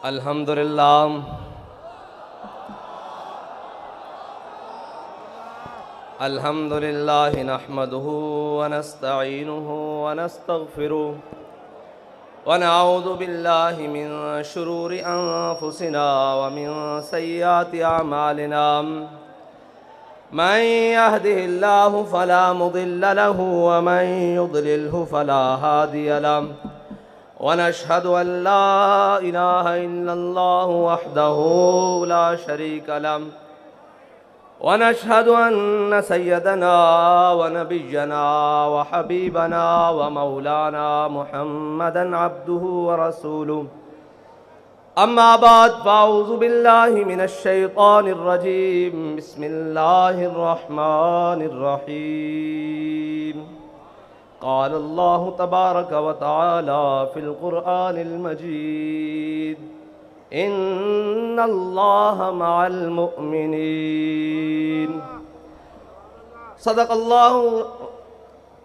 अल्हम्दुलिल्लाह अल्हम्दुलिल्लाह नहमदुहु व नस्तईनुहु व नस्तगफिरुहु व नऊज़ु बिल्लाहि मिन शुरूरि अनफुसिना व मिन सय्यिआति अमालिना मन यहदिहिल्लाहु फला मुदिल्ल लहु व मन युद्लिल्हु फला हादिय लहु व नशहदु अन ला इलाहा इल्लल्लाहु वहदहु ला शरीका लहु व नशहदु अन्न सय्यदना व नबिय्यना व हबीबना व मौलाना मुहम्मदन अब्दुहु व रसूलुहु अम्मा बाद फ़अऊज़ु बिल्लाहि मिनश शैतानिर रजीम बिस्मिल्लाहिर रहमानिर रहीम क़ाल अल्लाहु तबारक व तआला फ़िल क़ुरआनिल मजीद इन्नल्लाह मअल मुअमिनीन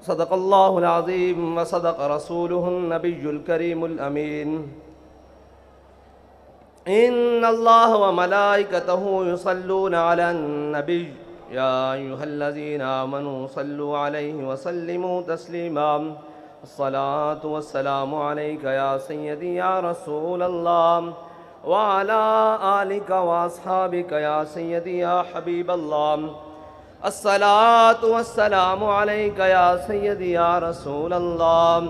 सदक़ल्लाहुल अज़ीम व सदक़ रसूलुहुन नबियुल करीमुल अमीन इन्नल्लाह व मलाइकतहु युसल्लूना अलन नबी या अय्युहल्लज़ीना आमनू सल्लु अलैहि व सल्लिमू तस्लीमा अस्सलातु वस्सलामु अलैका या सय्यदी या रसूलल्लाह व अला आलिका व अस्हाबिका या सय्यदी या हबीबल्लाह अस्सलातु वस्सलामु अलैका या सय्यदी या रसूलल्लाह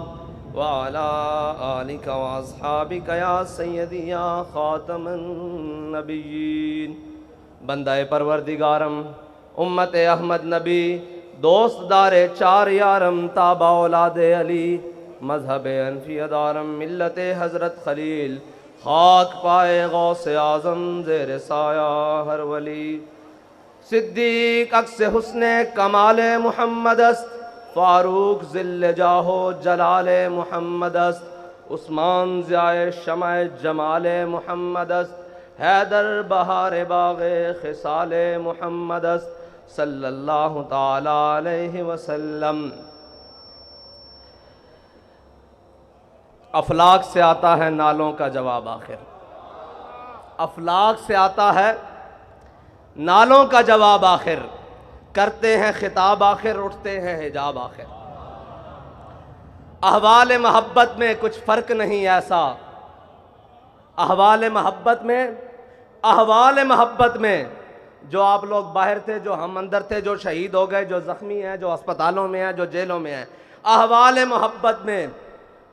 व अला आलिका व अस्हाबिका या सय्यदी या खातमन नबिय्यीन। बंदाए परवरदिगारम उम्मत अहमद नबी दोस्तदारे चार यारम ताबा औलादे अली मजहब अनफियदारम मिल्लत हज़रत खलील खाक पाए गौसे आज़म ज़ेर साया हर वली सिद्दीक अक्स हुस्ने कमाले मुहम्मदस्त फ़ारूक ज़िल्ले जाहो जलाले मुहम्मदस्त उस्मान ज़ियाए शमाए जमाले मुहम्मदस्त हैदर बहारे बाग़े खिसाले मुहम्मदस्त सल्लल्लाहु ताला अलैहि वसल्लम। अफलाक से आता है नालों का जवाब आखिर, अफलाक से आता है नालों का जवाब आखिर, करते हैं खिताब आखिर, उठते हैं हिजाब आखिर। अहवाल मोहब्बत में कुछ फ़र्क नहीं ऐसा, अहवाल मोहब्बत में जो आप लोग बाहर थे, जो हम अंदर थे, जो शहीद हो गए, जो ज़ख्मी हैं, जो अस्पतालों में हैं, जो जेलों में हैं, अहवाल मोहब्बत में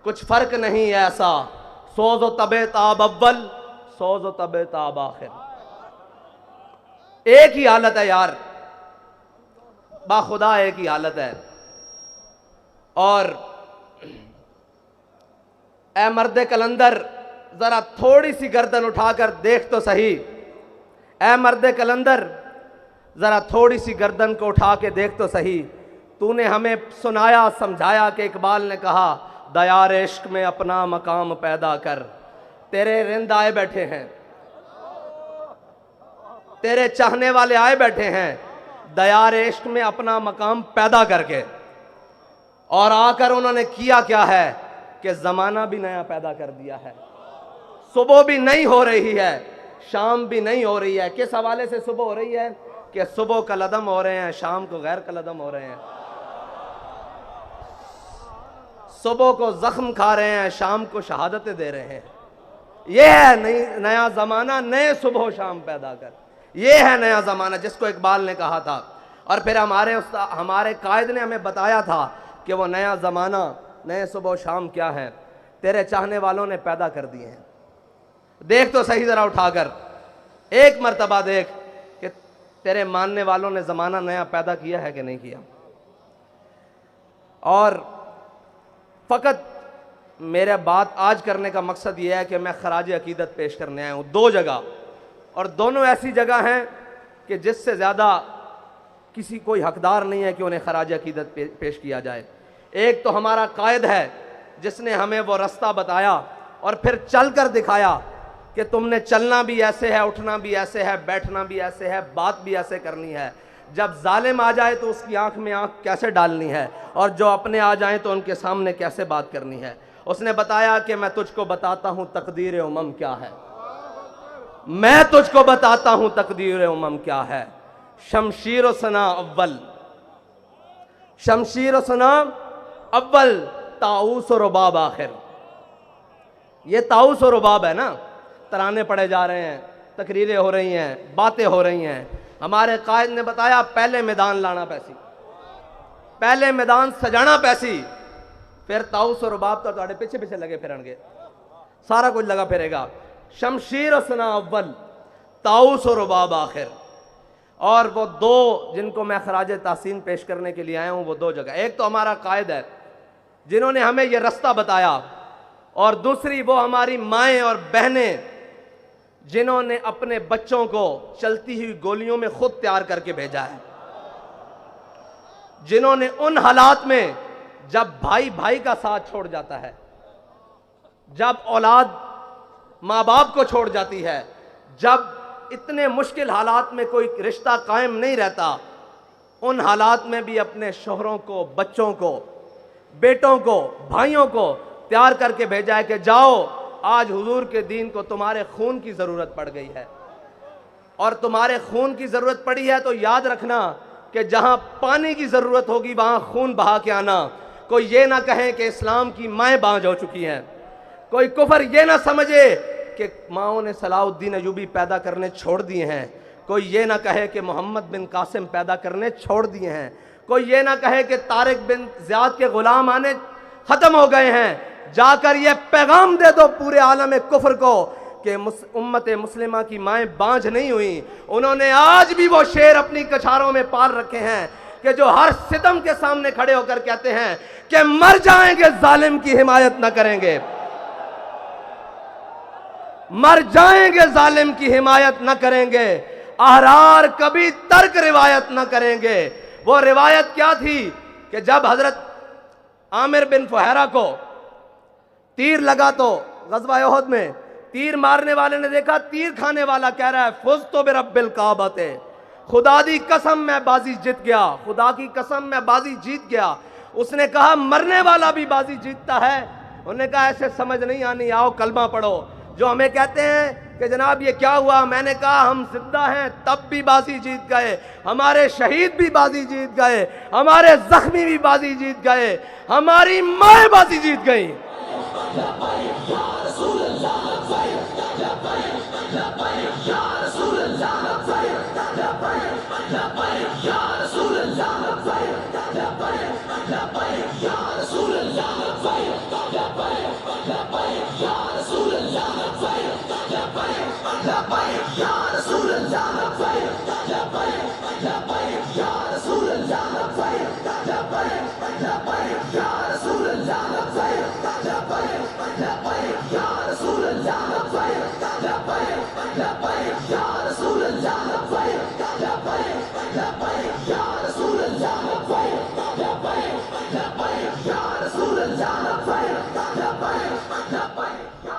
कुछ फ़र्क नहीं ऐसा। सोज़ व तबे ताब अव्वल, सोज़ व तबे ताब आखिर, एक ही हालत है यार, बाखुदा एक ही हालत है। और ए मर्द कलंदर ज़रा थोड़ी सी गर्दन उठाकर देख तो सही, ए मर्द कलंदर ज़रा थोड़ी सी गर्दन को उठा के देख तो सही। तूने हमें सुनाया समझाया कि इकबाल ने कहा दयार इश्क में अपना मकाम पैदा कर। तेरे रिंद आए बैठे हैं, तेरे चाहने वाले आए बैठे हैं दयार इश्क में अपना मकाम पैदा करके, और आकर उन्होंने किया क्या है कि ज़माना भी नया पैदा कर दिया है। सुबह भी नई हो रही है, शाम भी नहीं हो रही है। किस हवाले से सुबह हो रही है कि सुबह कलदम हो रहे हैं, शाम को गैर कलदम हो रहे हैं। सुबह को जख्म खा रहे हैं, शाम को शहादतें दे रहे हैं। यह है नया ज़माना, नए सुबह शाम पैदा कर। यह है नया ज़माना जिसको इकबाल ने कहा था। और फिर हमारे कायद ने हमें बताया था कि वो नया ज़माना, नए सुबह शाम क्या है, तेरे चाहने वालों ने पैदा कर दिए हैं। देख तो सही ज़रा उठाकर, एक मर्तबा देख कि तेरे मानने वालों ने ज़माना नया पैदा किया है कि नहीं किया। और फ़कत मेरा बात आज करने का मकसद ये है कि मैं खराज अकीदत पेश करने आया हूँ दो जगह, और दोनों ऐसी जगह हैं कि जिससे ज़्यादा किसी कोई हकदार नहीं है कि उन्हें खराज अकीदत पेश किया जाए। एक तो हमारा कायद है जिसने हमें वो रास्ता बताया और फिर चल कर दिखाया कि तुमने चलना भी ऐसे है, उठना भी ऐसे है, बैठना भी ऐसे है, बात भी ऐसे करनी है। जब जालिम आ जाए तो उसकी आंख में आंख कैसे डालनी है, और जो अपने आ जाएं तो उनके सामने कैसे बात करनी है। उसने बताया कि मैं तुझको बताता हूँ तकदीर उमम क्या है। मैं तुझको बताता हूं तकदीर उमम क्या है। शमशीर व सना अव्वल, शमशीर व सना अव्वल, ताऊस और रुबाब आखिर। ये ताऊस और रुबाब है ना, तराने पढ़े जा रहे हैं, तकरीरें हो रही हैं, बातें हो रही हैं। हमारे कायद ने बताया पहले मैदान लाना पैसी, पहले मैदान सजाना पैसी, फिर ताऊस और रुबाब तो तुम्हारे पीछे पीछे लगे फिरनगे, सारा कुछ लगा फिरेगा। शमशीर और सना अव्वल, ताऊस और रुबाब आखिर। और वो दो जिनको मैं खराज तासीन पेश करने के लिए आया हूं, वो दो जगह, एक तो हमारा कायद है जिन्होंने हमें ये रास्ता बताया, और दूसरी वो हमारी माएँ और बहनें जिन्होंने अपने बच्चों को चलती हुई गोलियों में खुद तैयार करके भेजा है, जिन्होंने उन हालात में जब भाई भाई का साथ छोड़ जाता है, जब औलाद माँ बाप को छोड़ जाती है, जब इतने मुश्किल हालात में कोई रिश्ता कायम नहीं रहता, उन हालात में भी अपने शोहरों को, बच्चों को, बेटों को, भाइयों को तैयार करके भेजा है कि जाओ, आज हुजूर के दीन को तुम्हारे खून की ज़रूरत पड़ गई है, और तुम्हारे खून की ज़रूरत पड़ी है तो याद रखना कि जहां पानी की ज़रूरत होगी वहां खून बहा के आना। कोई ये ना कहे कि इस्लाम की माएँ बांझ हो चुकी हैं, कोई कुफर ये ना समझे कि माओं ने सलाउद्दीन अयूबी पैदा करने छोड़ दिए हैं, कोई ये ना कहे कि मोहम्मद बिन कासिम पैदा करने छोड़ दिए हैं, कोई ये ना कहे कि तारिक बिन ज़ियाद के गुलाम आने ख़त्म हो गए हैं। जाकर ये पैगाम दे दो पूरे आलम कुफर को कि उम्मत मुस्लिमा की माएँ बांझ नहीं हुई, उन्होंने आज भी वो शेर अपनी कछारों में पाल रखे हैं कि जो हर सितम के सामने खड़े होकर कहते हैं कि मर जाएंगे जालिम की हिमायत न करेंगे, मर जाएंगे जालिम की हिमायत न करेंगे, अहरार कभी तर्क रिवायत न करेंगे। वो रिवायत क्या थी कि जब हजरत आमिर बिन फुहैरा को तीर लगा तो गज़वा उहद में तीर मारने वाले ने देखा तीर खाने वाला कह रहा है फुज़ तो बिरब्बिल काबते, खुदा दी कसम मैं बाजी जीत गया, खुदा की कसम मैं बाजी जीत गया। उसने कहा मरने वाला भी बाजी जीतता है। उन्होंने कहा ऐसे समझ नहीं आनी, आओ कलमा पढ़ो। जो हमें कहते हैं कि जनाब ये क्या हुआ, मैंने कहा हम जिंदा हैं तब भी बाजी जीत गए, हमारे शहीद भी बाजी जीत गए, हमारे जख्मी भी बाजी जीत गए, हमारी माँ बाजी जीत गई।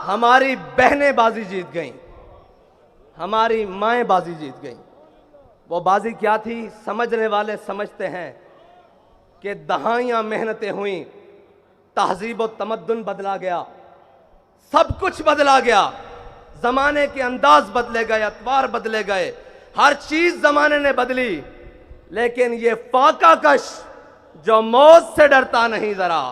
हमारी बहनें बाजी जीत गईं, हमारी माएँ बाजी जीत गईं। वो बाजी क्या थी, समझने वाले समझते हैं कि दहाइयाँ मेहनतें हुई, तहजीब व तमद्दुन बदला गया, सब कुछ बदला गया, ज़माने के अंदाज बदले गए, अतवार बदले गए, हर चीज़ ज़माने ने बदली, लेकिन ये फाका कश जो मौत से डरता नहीं, ज़रा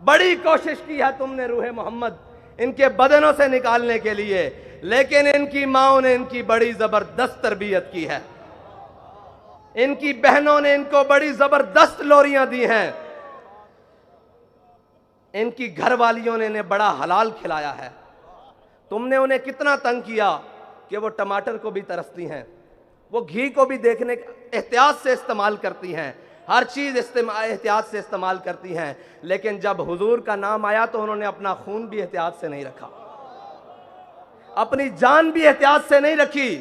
बड़ी कोशिश की है तुमने रूहे मोहम्मद इनके बदनों से निकालने के लिए, लेकिन इनकी माओं ने इनकी बड़ी ज़बरदस्त तरबियत की है, इनकी बहनों ने इनको बड़ी ज़बरदस्त लोरियां दी हैं, इनकी घरवालियों ने इन्हें बड़ा हलाल खिलाया है। तुमने उन्हें कितना तंग किया कि वो टमाटर को भी तरसती हैं, वो घी को भी देखने एहतियात से इस्तेमाल करती हैं, हर चीज़ एहतियात से इस्तेमाल करती हैं, लेकिन जब हुजूर का नाम आया तो उन्होंने अपना खून भी एहतियात से नहीं रखा, अपनी जान भी एहतियात से नहीं रखी।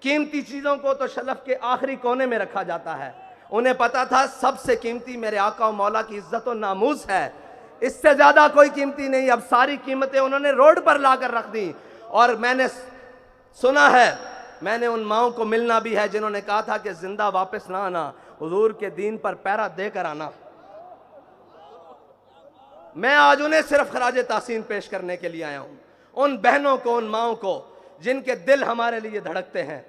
कीमती चीज़ों को तो शलफ के आखिरी कोने में रखा जाता है। उन्हें पता था सबसे कीमती मेरे आका और मौला की इज्जत और नामूस है, इससे ज़्यादा कोई कीमती नहीं। अब सारी कीमतें उन्होंने रोड पर लाकर रख दी। और मैंने सुना है, मैंने उन माओं को मिलना भी है जिन्होंने कहा था कि जिंदा वापस ना आना, हुजूर के दीन पर पैरा देकर आना। मैं आज उन्हें सिर्फ खराज तासीन पेश करने के लिए आया हूं, उन बहनों को, उन माओं को जिनके दिल हमारे लिए धड़कते हैं,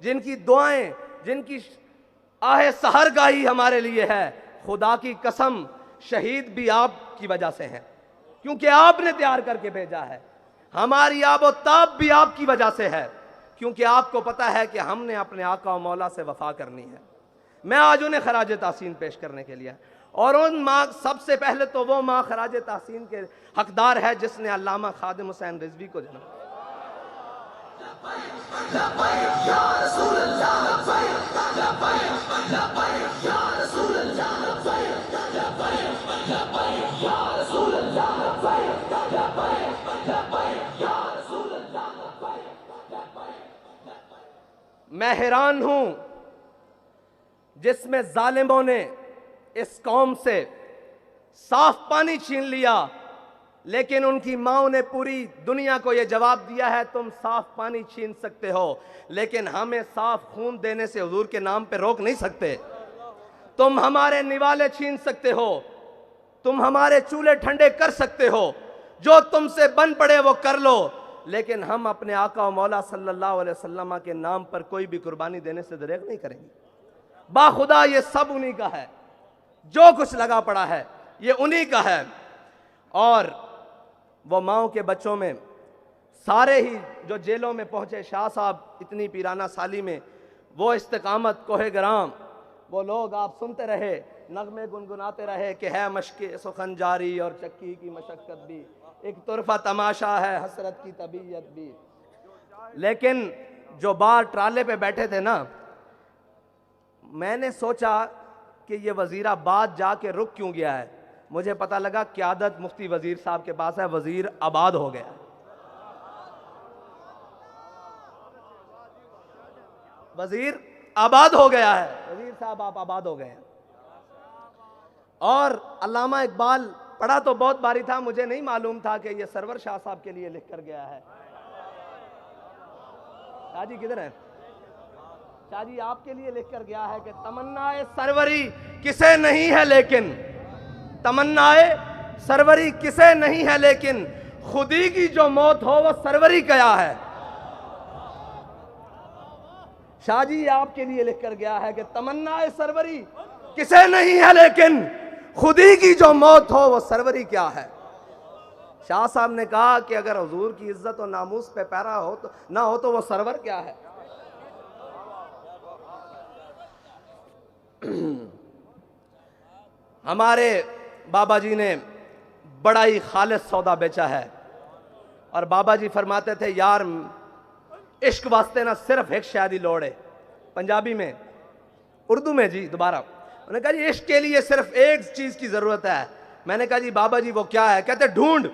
जिनकी दुआएं, जिनकी आहे सहरगाही हमारे लिए है। खुदा की कसम, शहीद भी आपकी वजह से हैं, क्योंकि आपने तैयार करके भेजा है। हमारी आबोताब भी आपकी वजह से है, क्योंकि आपको पता है कि हमने अपने आका और मौला से वफा करनी है। मैं आज उन्हें खराज तहसीन पेश करने के लिए, और उन माँ, सबसे पहले तो वो माँ खराज तहसीन के हकदार है जिसने अल्लामा खादिम हुसैन रिजवी को जन्म। मैं हैरान हूं जिसमें जालिमों ने इस कौम से साफ पानी छीन लिया, लेकिन उनकी माओं ने पूरी दुनिया को यह जवाब दिया है, तुम साफ पानी छीन सकते हो, लेकिन हमें साफ खून देने से हुजूर के नाम पे रोक नहीं सकते। तुम हमारे निवाले छीन सकते हो, तुम हमारे चूल्हे ठंडे कर सकते हो, जो तुमसे बन पड़े वो कर लो, लेकिन हम अपने आका और मौला सल्लल्लाहु अलैहि वसल्लम के नाम पर कोई भी कुर्बानी देने से दरेक नहीं करेंगे। बाखुदा ये सब उन्हीं का है, जो कुछ लगा पड़ा है ये उन्हीं का है। और वो माओं के बच्चों में सारे ही जो जेलों में पहुंचे, शाह साहब इतनी पीराना साली में, वो इस्तिकामत कोहे ग्राम, वो लोग आप सुनते रहे, नगमे गुनगुनाते रहे कि है मशक़े सुखन जारी और चक्की की मशक्क़त भी, एक तुरफा तमाशा है हसरत की तबीयत भी। लेकिन जो बाहर ट्राले पे बैठे थे ना, मैंने सोचा कि ये वज़ीराबाद जाके रुक क्यों गया है। मुझे पता लगा क़यादत मुफ्ती वज़ीर साहब के पास है, वज़ीर आबाद हो गया, वज़ीर आबाद हो गया है, वज़ीर साहब आप आबाद हो गए हैं। और अल्लामा इकबाल पढ़ा तो बहुत बारी था, मुझे नहीं मालूम था कि ये सरवर शाह साहब के लिए लिख कर गया है। शाह जी किधर है? शाह जी आपके लिए लिख कर गया है कि तमन्नाए सरवरी किसे नहीं है लेकिन, तमन्नाए सरवरी किसे नहीं है लेकिन, खुदी की जो मौत हो वो सरवरी क्या है। शाह जी आपके लिए लिख कर गया है कि तमन्नाए सरवरी किसे नहीं है लेकिन, खुदी की जो मौत हो वो सरवरी क्या है। शाह साहब ने कहा कि अगर हुजूर की इज्जत और नामूस पे पैरा हो तो ना हो तो वो सरवर क्या है। हमारे बाबा जी ने बड़ा ही खालिस सौदा बेचा है, और बाबा जी फरमाते थे यार इश्क वास्ते ना सिर्फ एक शादी लोड़ है। पंजाबी में, उर्दू में जी दोबारा उन्होंने कहा जी इश्क के लिए सिर्फ एक चीज की जरूरत है। मैंने कहा जी बाबा जी वो क्या है? कहते ढूंढ।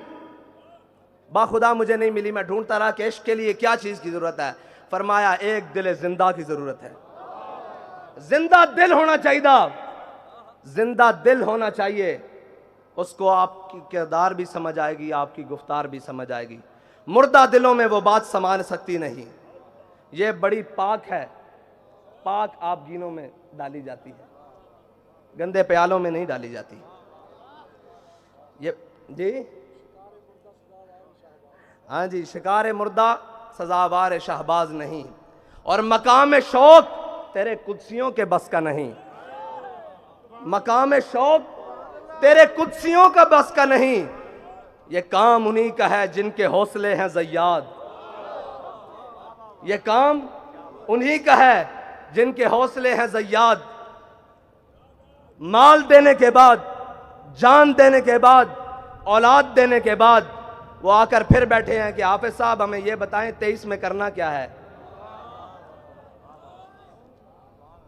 बाखुदा मुझे नहीं मिली, मैं ढूंढता रहा कि इश्क के लिए क्या चीज की जरूरत है। फरमाया एक दिल जिंदा की जरूरत है। जिंदा दिल होना चाहिए, जिंदा दिल होना चाहिए, उसको आपकी किरदार भी समझ आएगी, आपकी गुफ्तार भी समझ आएगी। मुर्दा दिलों में वो बात समा सकती नहीं। ये बड़ी पाक है, पाक आप गीनों में डाली जाती है, गंदे प्यालों में नहीं डाली जाती। ये जी हाँ जी, शिकार मुर्दा सजावार शहबाज नहीं, और मकाम शौक तेरे कुदसियों के बस का नहीं। मकाम शौक तेरे कुदसियों का बस का नहीं। ये काम उन्हीं का है जिनके हौसले हैं ज़य्याद। ये काम उन्हीं का है जिनके हौसले हैं ज़य्याद। माल देने के बाद, जान देने के बाद, औलाद देने के बाद वो आकर फिर बैठे हैं कि हाफिज साहब हमें ये बताएं 23 में करना क्या है।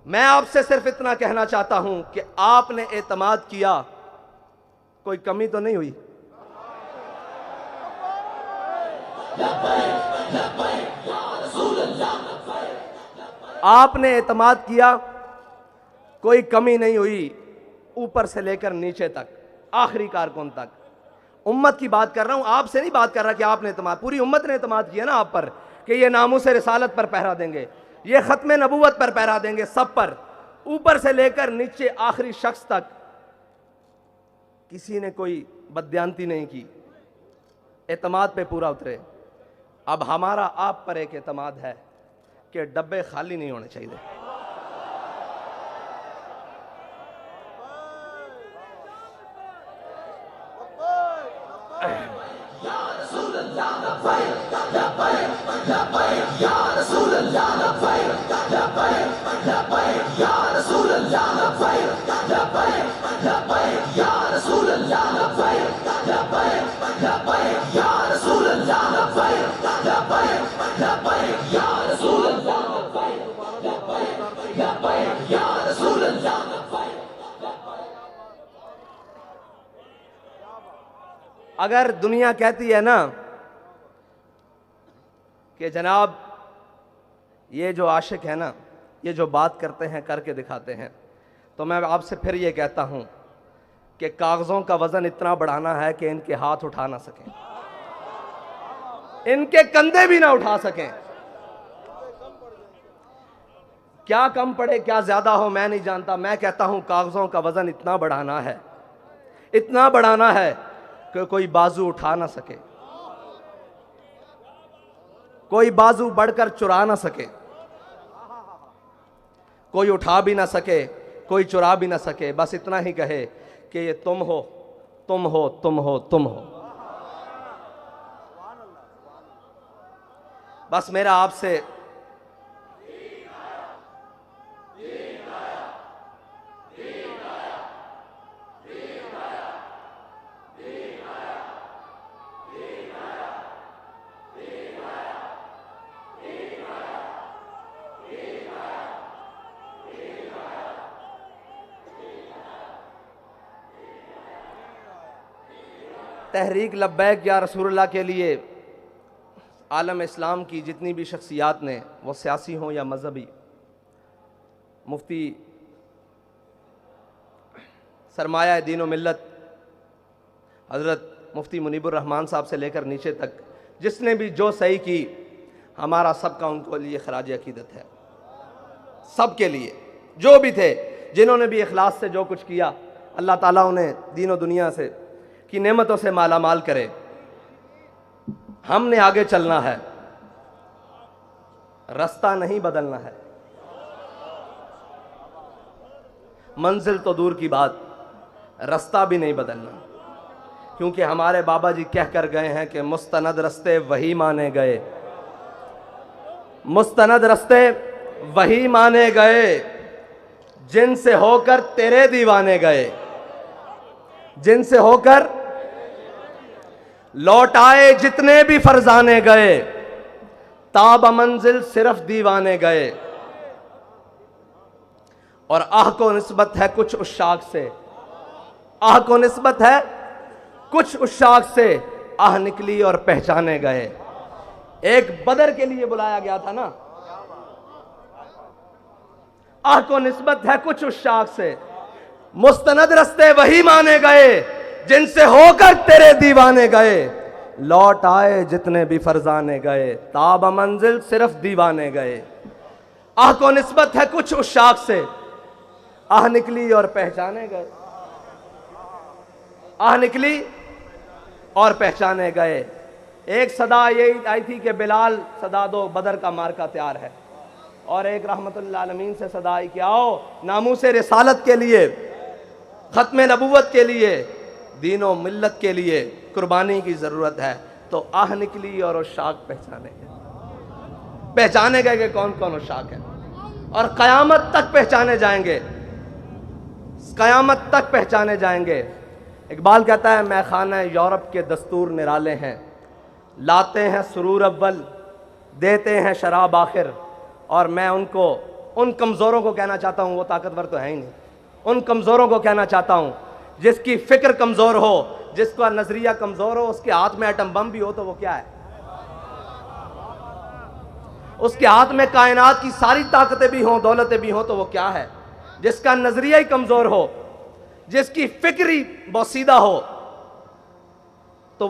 मैं आपसे सिर्फ इतना कहना चाहता हूं कि आपने एतमाद किया, कोई कमी तो नहीं हुई। आपने एतमाद किया, कोई कमी नहीं हुई, ऊपर से लेकर नीचे तक, आखिरी कारकुन तक। उम्मत की बात कर रहा हूं, आपसे नहीं बात कर रहा कि आपने एतमाद, पूरी उम्मत ने एतमाद किया ना आप पर कि ये नामूस रिसालत पर पहरा देंगे, ये खत्म नबूवत पर पहरा देंगे, सब पर, ऊपर से लेकर नीचे आखिरी शख्स तक। किसी ने कोई बदयांती नहीं की, एतमाद पे पूरा उतरे। अब हमारा आप पर एक एतमाद है कि डब्बे खाली नहीं होने चाहिए। अगर दुनिया कहती है ना कि जनाब ये जो आशिक है ना, ये जो बात करते हैं करके दिखाते हैं, तो मैं आपसे फिर ये कहता हूं कि कागज़ों का वज़न इतना बढ़ाना है कि इनके हाथ उठा ना सकें, इनके कंधे भी ना उठा सकें। क्या कम पड़े क्या ज़्यादा हो मैं नहीं जानता, मैं कहता हूं कागज़ों का वज़न इतना बढ़ाना है, इतना बढ़ाना है कि कोई बाजू उठा ना सके, कोई बाजू बढ़कर चुरा ना सके, कोई उठा भी ना सके, कोई चुरा भी ना सके। बस इतना ही कहे कि ये तुम हो, तुम हो, तुम हो, तुम हो। बस मेरा आपसे तहरीक लब्बैक या रसूलुल्लाह के लिए आलम इस्लाम की जितनी भी शख्सियात ने, वो सियासी हों या मजहबी, मुफ्ती सरमाया दीन व मिल्लत हज़रत मुफ्ती मुनीबुर रहमान साहब से लेकर नीचे तक जिसने भी जो सही की, हमारा सबका उनको लिए खराज अकीदत है। सब के लिए जो भी थे, जिन्होंने भी इखलास से जो कुछ किया, अल्लाह ताला उन्हें दीन व दुनिया से की नेमतों से माला माल करे। हमने आगे चलना है, रास्ता नहीं बदलना है। मंजिल तो दूर की बात, रास्ता भी नहीं बदलना, क्योंकि हमारे बाबा जी कह कर गए हैं कि मुस्तनद रस्ते वही माने गए, मुस्तनद रस्ते वही माने गए जिनसे होकर तेरे दीवाने गए, जिनसे होकर लौट आए जितने भी फरजाने गए, ताब मंजिल सिर्फ दीवाने गए। और आह को निस्बत है कुछ उशाक से, आह को निस्बत है कुछ उशाक से, आह निकली और पहचाने गए। एक बदर के लिए बुलाया गया था ना, आह को निस्बत है कुछ उशाक से, मुस्तनद रस्ते वही माने गए जिनसे होकर तेरे दीवाने गए, लौट आए जितने भी फरजाने गए, ताब मंजिल सिर्फ दीवाने गए। आह को निस्बत है कुछ उशाक से, आह निकली और पहचाने गए, आह निकली और पहचाने गए। एक सदा यही आई थी कि बिलाल सदा दो, बदर का मार्का तैयार है। और एक रहमतुल्लिल आलमीन से सदा आई कि आओ नामूसे रिसालत के लिए, खत्म नबूवत के लिए, दीनों मिल्लत के लिए कुर्बानी की जरूरत है। तो आह निकली और उशाक पहचाने गए, पहचाने गए कि कौन कौन उशाक है, और कयामत तक पहचाने जाएंगे, कयामत तक पहचाने जाएंगे। इकबाल कहता है मैं खाना यूरोप के दस्तूर निराले हैं, लाते हैं सुरूर अव्वल, देते हैं शराब आखिर। और मैं उनको, उन कमज़ोरों को कहना चाहता हूँ, वो ताकतवर तो है ही नहीं, उन कमज़ोरों को कहना चाहता हूँ जिसकी फ़िक्र कमज़ोर हो, जिसका नज़रिया कमज़ोर हो, उसके हाथ में एटम बम भी हो तो वो क्या है, उसके हाथ में कायनात की सारी ताकतें भी हों, दौलतें भी हों तो वो क्या है। जिसका नज़रिया ही कमज़ोर हो, जिसकी फ़िक्र ही बोसीदा हो, तो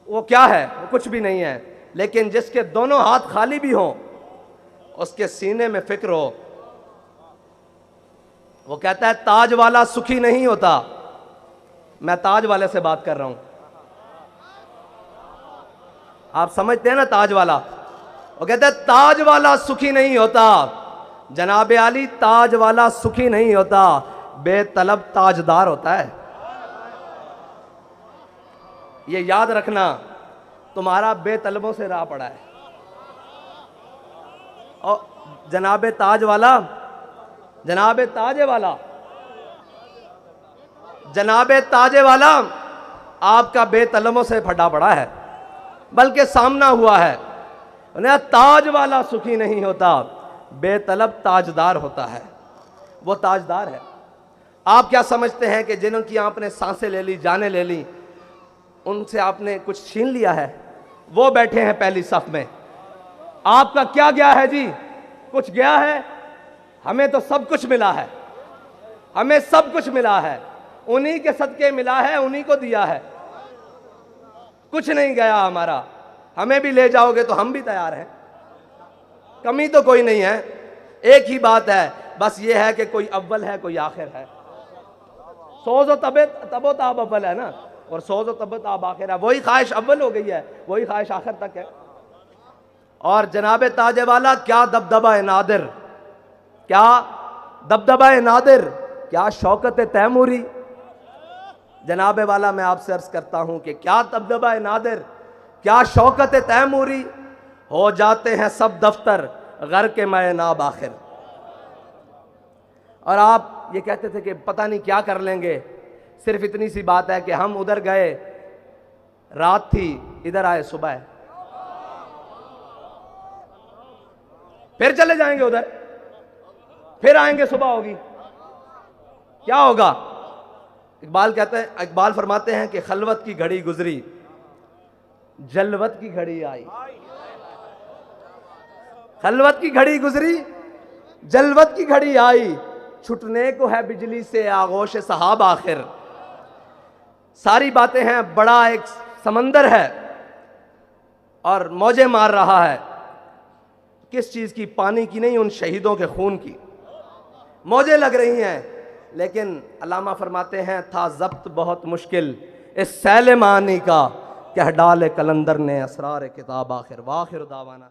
वो क्या है, वो कुछ भी नहीं है। लेकिन जिसके दोनों हाथ खाली भी हों, उसके सीने में फ़िक्र हो, वो कहता है ताज वाला सुखी नहीं होता। मैं ताज वाले से बात कर रहा हूं। आप समझते हैं ना ताज वाला, वो कहते हैं ताज वाला सुखी नहीं होता, जनाब आली ताज वाला सुखी नहीं होता, बेतलब ताजदार होता है। ये याद रखना, तुम्हारा बेतलबों से राह पड़ा है। और जनाब ताज वाला, जनाब ताजे वाला, जनाब ताजे वाला आपका बेतलबों से फटा पड़ा है, बल्कि सामना हुआ है। ताज वाला सुखी नहीं होता, बेतलब ताजदार होता है। वो ताजदार है। आप क्या समझते हैं कि जिनकी आपने सांसें ले ली, जानें ले ली, उनसे आपने कुछ छीन लिया है? वो बैठे हैं पहली सफ में, आपका क्या गया है जी? कुछ गया है? हमें तो सब कुछ मिला है, हमें सब कुछ मिला है, उन्हीं के सदके मिला है, उन्हीं को दिया है, कुछ नहीं गया हमारा। हमें भी ले जाओगे तो हम भी तैयार हैं, कमी तो कोई नहीं है। एक ही बात है, बस ये है कि कोई अव्वल है, कोई आखिर है। सोज़ो तबो ताब अव्वल है ना, और सोज़ो तबो ताब आखिर है। वही ख्वाहिश अव्वल हो गई है, वही ख्वाहिश आखिर तक है। और जनाब ताजे वाला क्या दबदबा है नादिर, क्या दबदबा है नादिर, क्या शौकत तैमूरी। जनाब वाला मैं आपसे अर्ज करता हूं कि क्या दबदबा है नादिर, क्या शौकत तैमूरी, हो जाते हैं सब दफ्तर घर के मैं नाब आखिर। और आप ये कहते थे कि पता नहीं क्या कर लेंगे। सिर्फ इतनी सी बात है कि हम उधर गए, रात थी, इधर आए सुबह, फिर चले जाएंगे उधर, फिर आएंगे सुबह होगी, क्या होगा? इकबाल कहते हैं, इकबाल फरमाते हैं कि खलवत की घड़ी गुजरी, जलवत की घड़ी आई। खलवत की घड़ी गुजरी, जलवत की घड़ी आई, छुटने को है बिजली से आगोश सहाब आखिर। सारी बातें हैं, बड़ा एक समंदर है और मौजें मार रहा है। किस चीज की? पानी की नहीं, उन शहीदों के खून की मौजें लग रही हैं। लेकिन अल्लामा फरमाते हैं, था जब्त बहुत मुश्किल इस सैल मानी का, कह डाले कलंदर ने असरार किताब आखिर। वाखिर दावाना।